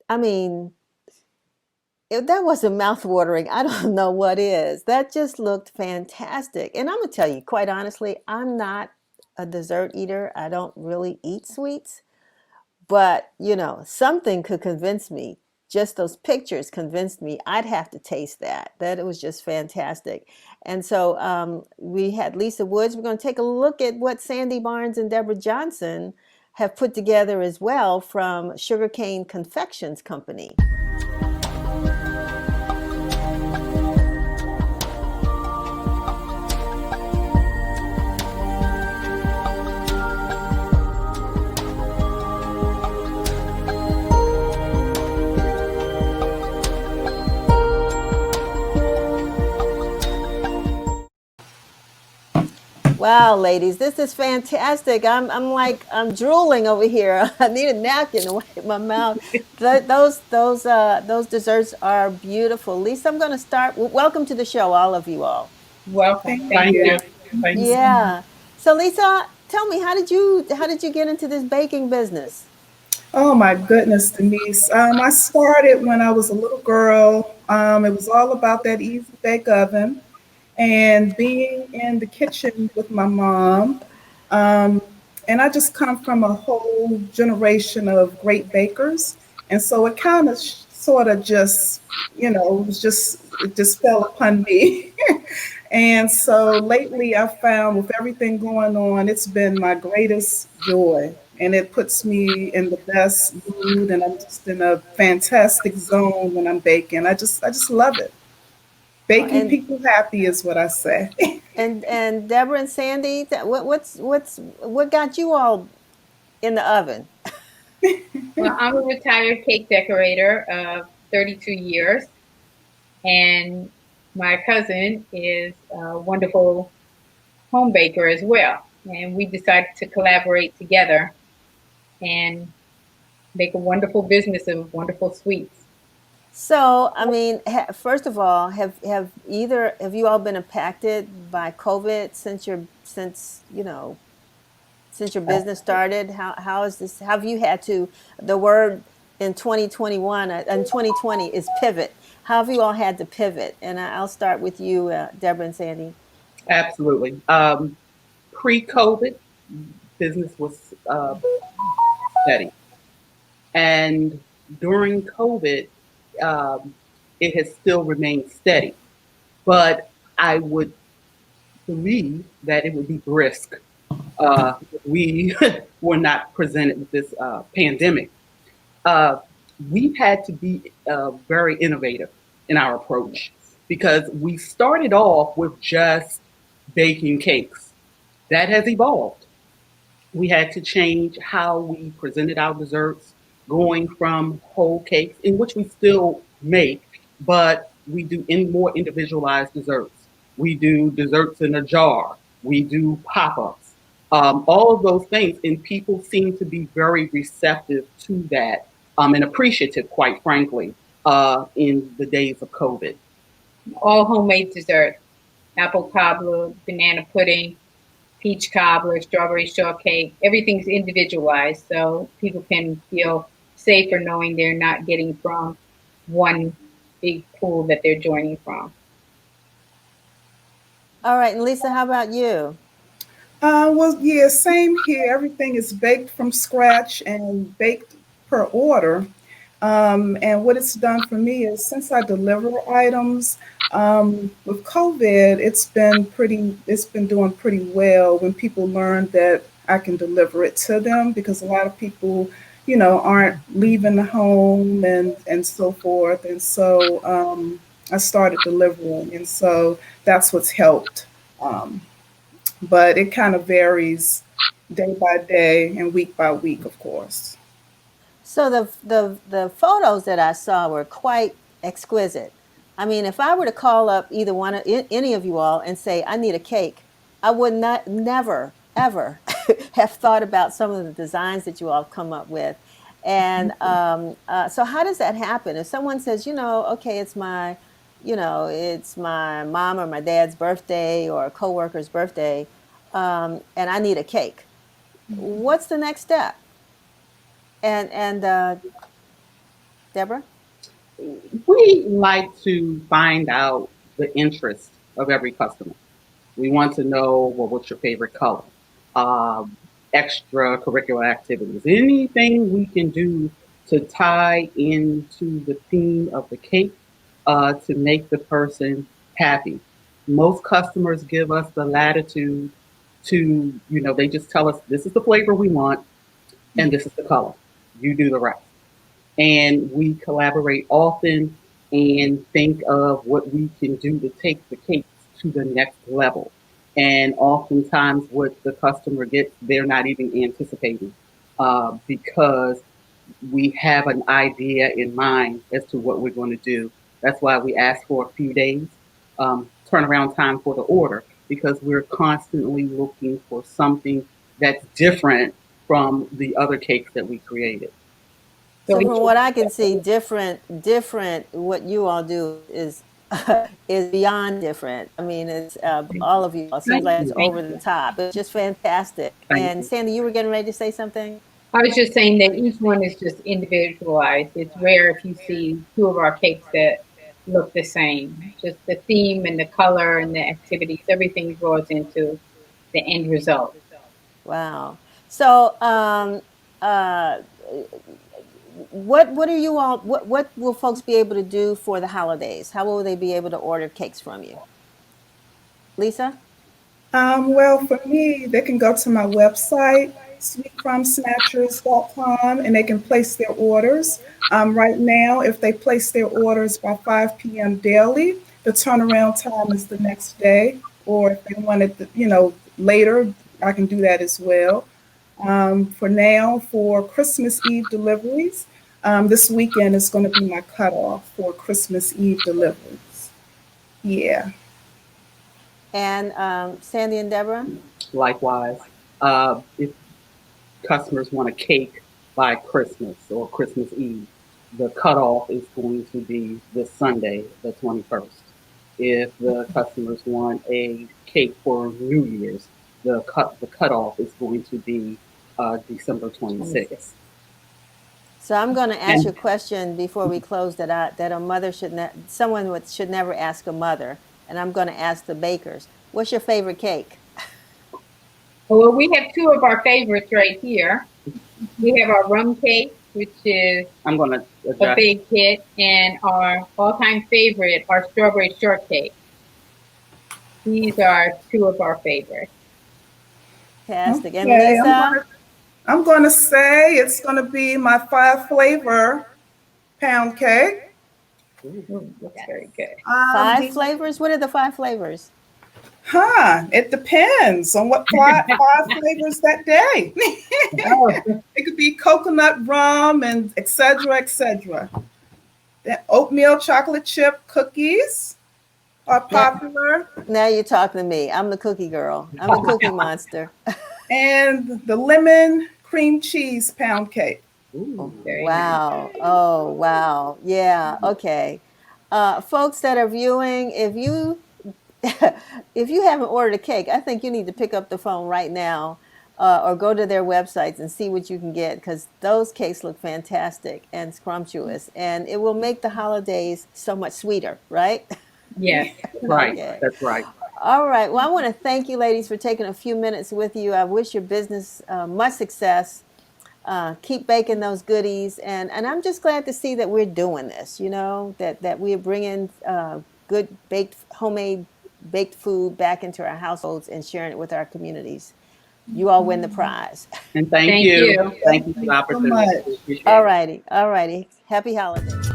I mean, if that wasn't mouth-watering, I don't know what is. That just looked fantastic. And I'm gonna tell you, quite honestly, I'm not a dessert eater. I don't really eat sweets. But, something could convince me. Just those pictures convinced me I'd have to taste that. That it was just fantastic. And so we had Lisa Woods. We're going to take a look at what Sandy Barnes and Deborah Johnson have put together as well from Sugarcane Confections Company. Wow, ladies, this is fantastic. I'm drooling over here. I need a napkin to wipe my mouth. Those desserts are beautiful. Lisa, I'm going to start. Welcome to the show, all of you all. Welcome. Thank Thank you. you. Thank Thank you so you. much. Yeah. So Lisa, tell me, how did you get into this baking business? Oh my goodness, Denise. I started when I was a little girl. It was all about that easy bake oven and being in the kitchen with my mom. Um, and I just come from a whole generation of great bakers. And so it kind of sort of just, it just fell upon me. And so lately I found with everything going on, it's been my greatest joy. And it puts me in the best mood and I'm just in a fantastic zone when I'm baking. I just love it. Oh, Baking people happy is what I say. and Deborah and Sandy, what got you all in the oven? Well, I'm a retired cake decorator of 32 years, and my cousin is a wonderful home baker as well. And we decided to collaborate together and make a wonderful business of wonderful sweets. So, I mean, first of all, have you all been impacted by COVID since your business started? How is this? Have you had to? The word in 2021 and 2020 is pivot. How have you all had to pivot? And I'll start with you, Deborah and Sandy. Absolutely. Pre-COVID, business was steady, and during COVID, um, it has still remained steady. But I would believe that it would be brisk. We were not presented with this pandemic. Uh, we've had to be very innovative in our approach because we started off with just baking cakes. That has evolved. We had to change how we presented our desserts, going from whole cakes, in which we still make, but we do in more individualized desserts. We do desserts in a jar. We do pop-ups. All of those things, and people seem to be very receptive to that and appreciative, quite frankly, in the days of COVID. All homemade desserts: apple cobbler, banana pudding, peach cobbler, strawberry shortcake. Everything's individualized, so people can feel safer knowing they're not getting from one big pool that they're joining from. All right, and Lisa, how about you? Well, yeah, same here. Everything is baked from scratch and baked per order. And what it's done for me is since I deliver items, with COVID, it's been doing pretty well when people learn that I can deliver it to them because a lot of people, aren't leaving the home and so forth. And so I started delivering, and so that's what's helped. Um, but it kind of varies day by day and week by week, of course. So the photos that I saw were quite exquisite. I mean, if I were to call up either any of you all and say I need a cake, I would not never ever have thought about some of the designs that you all have come up with. And so how does that happen? If someone says, okay, it's my mom or my dad's birthday or a coworker's birthday, and I need a cake, what's the next step? And Deborah? We like to find out the interest of every customer. We want to know, well, what's your favorite color? Um, Extracurricular activities, anything we can do to tie into the theme of the cake to make the person happy. Most customers give us the latitude to, they just tell us this is the flavor we want and this is the color. You do the rest, and we collaborate often and think of what we can do to take the cakes to the next level. And oftentimes, what the customer gets, they're not even anticipating because we have an idea in mind as to what we're going to do. That's why we ask for a few days turnaround time for the order, because we're constantly looking for something that's different from the other cakes that we created. So from what I can see, different. What you all do is is beyond different. I mean, it's all of you all. It seems like it's over the top. It's just fantastic. Thank And you. Sandy, you were getting ready to say something? I was just saying that each one is just individualized. It's rare if you see two of our cakes that look the same. Just the theme and the color and the activities, everything draws into the end result. Wow. So, uh, what are you all? What will folks be able to do for the holidays? How will they be able to order cakes from you, Lisa? Well, for me, they can go to my website, SweetCrumbSnatchers.com, and they can place their orders. Right now, if they place their orders by 5 p.m. daily, the turnaround time is the next day. Or if they want it, later, I can do that as well. For now, for Christmas Eve deliveries, this weekend is going to be my cutoff for Christmas Eve deliveries. Yeah. And Sandy and Deborah? Likewise, if customers want a cake by Christmas or Christmas Eve, the cutoff is going to be this Sunday, the 21st. If the customers want a cake for New Year's, the cutoff is going to be December 26th. So I'm going to ask you a And question before we close that a mother should never ask a mother, and I'm going to ask the bakers. What's your favorite cake? Well, we have two of our favorites right here. We have our rum cake, which is I'm going to a adjust. big hit, and our all-time favorite, our strawberry shortcake. These are two of our favorites. Fantastic. And Okay, Lisa? I'm gonna say it's gonna be my 5 flavor pound cake. Ooh, looks very good. Five The flavors? What are the five flavors? It depends on what five flavors that day. Oh, It could be coconut rum and et cetera, et cetera. The oatmeal chocolate chip cookies are popular, Now you're talking to me. I'm the cookie girl. I'm the cookie monster. and the lemon cream cheese pound cake. Ooh. very nice. Wow. Oh, wow. Yeah. Okay. Folks that are viewing, if you if you haven't ordered a cake, I think you need to pick up the phone right now or go to their websites and see what you can get, because those cakes look fantastic and scrumptious, and it will make the holidays so much sweeter, right? Yes. Right, Okay. that's right. All right. Well, I want to thank you, ladies, for taking a few minutes with you. I wish your business much success. Keep baking those goodies, and I'm just glad to see that we're doing this. That we're bringing good homemade baked food back into our households and sharing it with our communities. You all win the prize. And thank Thank you. you. Thank you for the Thank you so opportunity. much. Appreciate it. All righty. Happy holidays.